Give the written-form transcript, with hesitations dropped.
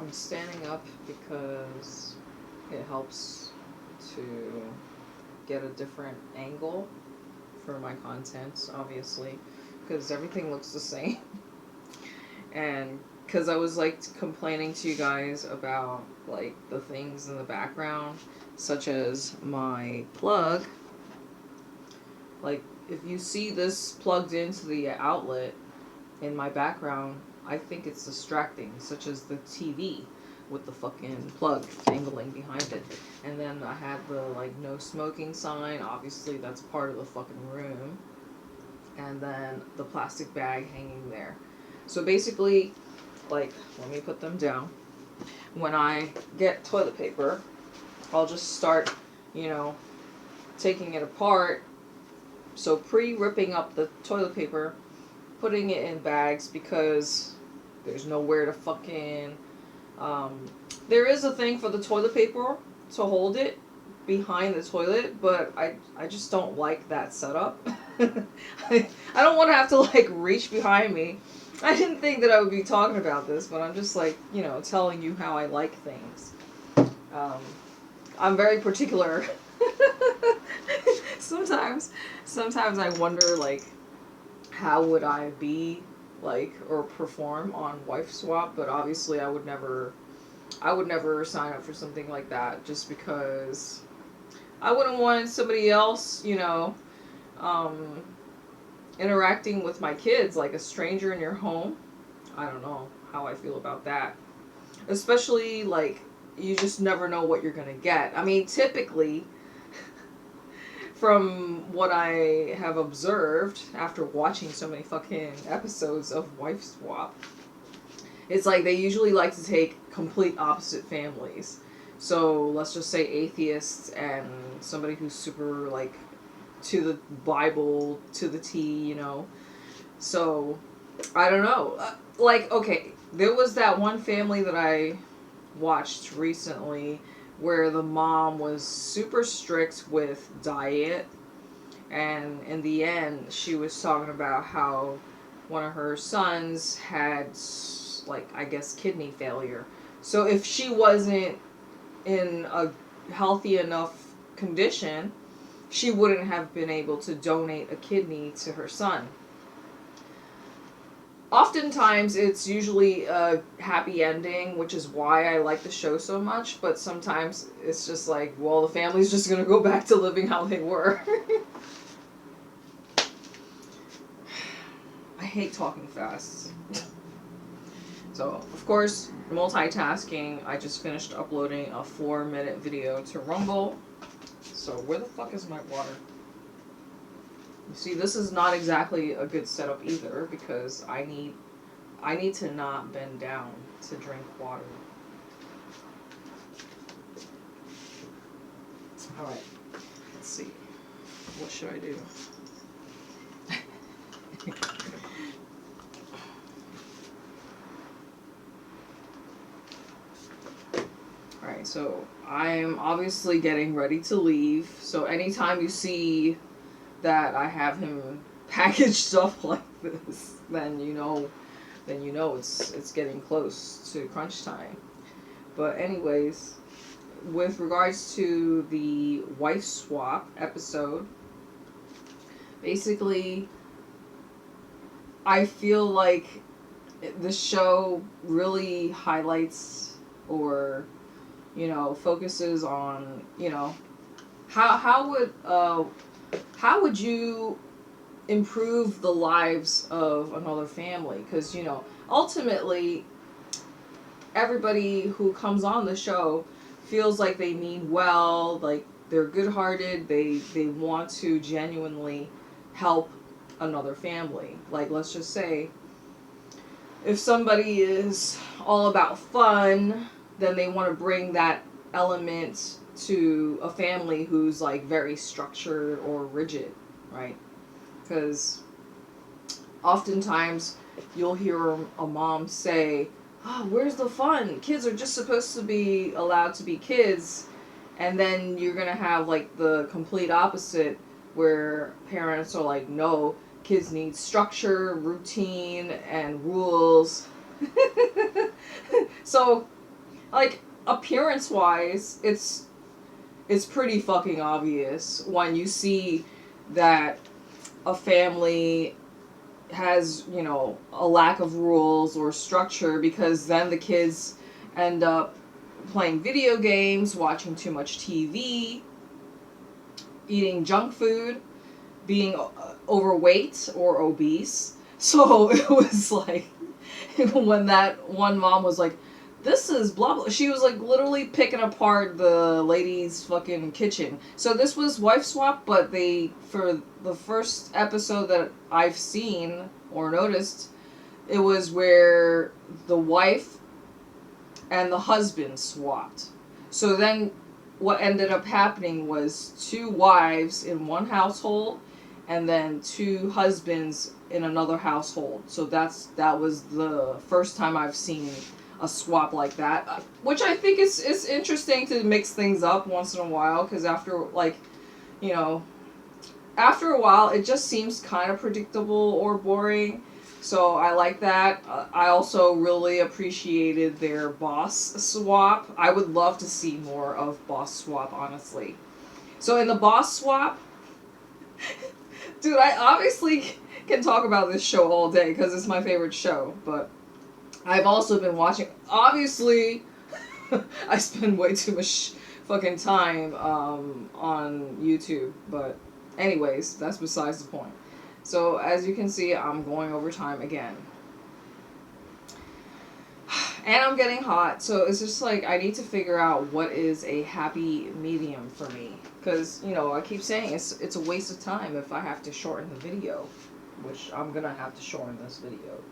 I'm standing up because it helps to get a different angle for my contents, obviously, because everything looks the same. And because I was like complaining to you guys about like the things in the background, such as my plug. Like, if you see this plugged into the outlet in my background, I think it's distracting, such as the TV with the fucking plug dangling behind it. And then I had the like no smoking sign, obviously that's part of the fucking room. And then the plastic bag hanging there. So basically, like, let me put them down. When I get toilet paper, I'll just start, you know, taking it apart. So pre-ripping up the toilet paper, putting it in bags because there's nowhere to fucking... there is a thing for the toilet paper to hold it behind the toilet, but I just don't like that setup. I don't want to have to like reach behind me. I didn't think that I would be talking about this, but I'm just like, you know, telling you how I like things. I'm very particular. sometimes I wonder like how would I be like or perform on Wife Swap, but obviously I would never sign up for something like that just because I wouldn't want somebody else, you know, interacting with my kids like a stranger in your home. I don't know how I feel about that. Especially like you just never know what you're gonna get. I mean, typically, from what I have observed after watching so many fucking episodes of Wife Swap, it's like they usually like to take complete opposite families. So let's just say atheists and somebody who's super like to the Bible to the T, you know. So I don't know. Like, okay, there was that one family that I watched recently where the mom was super strict with diet, and in the end she was talking about how one of her sons had, like, I guess kidney failure. So if she wasn't in a healthy enough condition, she wouldn't have been able to donate a kidney to her son. Oftentimes it's usually a happy ending, which is why I like the show so much, but sometimes it's just like, well, the family's just gonna go back to living how they were. I hate talking fast. So, of course, multitasking. I just finished uploading a 4-minute video to Rumble. So, where the fuck is my water? You see, this is not exactly a good setup either because I need to not bend down to drink water. Alright, let's see. What should I do? Alright, so I'm obviously getting ready to leave. So anytime you see that I have him packaged up like this, then you know it's getting close to crunch time. But anyways, with regards to the Wife Swap episode, basically I feel like the show really highlights or, you know, focuses on, you know, how would you improve the lives of another family? Because, you know, ultimately everybody who comes on the show feels like they mean well, like they're good-hearted, they want to genuinely help another family. Like, let's just say if somebody is all about fun, then they want to bring that element to a family who's like very structured or rigid, right? Because oftentimes you'll hear a mom say, oh, where's the fun? Kids are just supposed to be allowed to be kids. And then you're going to have like the complete opposite where parents are like, no, kids need structure, routine, and rules. So like, appearance-wise, it's pretty fucking obvious when you see that a family has, you know, a lack of rules or structure, because then the kids end up playing video games, watching too much TV, eating junk food, being overweight or obese. So it was like, when that one mom was like, this is blah blah, she was like literally picking apart the lady's fucking kitchen. So this was wife swap, but they, for the first episode that I've seen or noticed, it was where the wife and the husband swapped. So then what ended up happening was two wives in one household and then two husbands in another household. So that was the first time I've seen a swap like that, which I think is interesting to mix things up once in a while, because after, like, you know, after a while it just seems kind of predictable or boring. So I like that. I also really appreciated their boss swap. I would love to see more of boss swap, honestly. So in the boss swap, dude, I obviously can talk about this show all day because it's my favorite show, but I've also been watching, obviously, I spend way too much fucking time on YouTube, but anyways, that's besides the point. So as you can see, I'm going over time again. And I'm getting hot, so it's just like I need to figure out what is a happy medium for me. Because, you know, I keep saying it's a waste of time if I have to shorten the video, which I'm gonna have to shorten this video.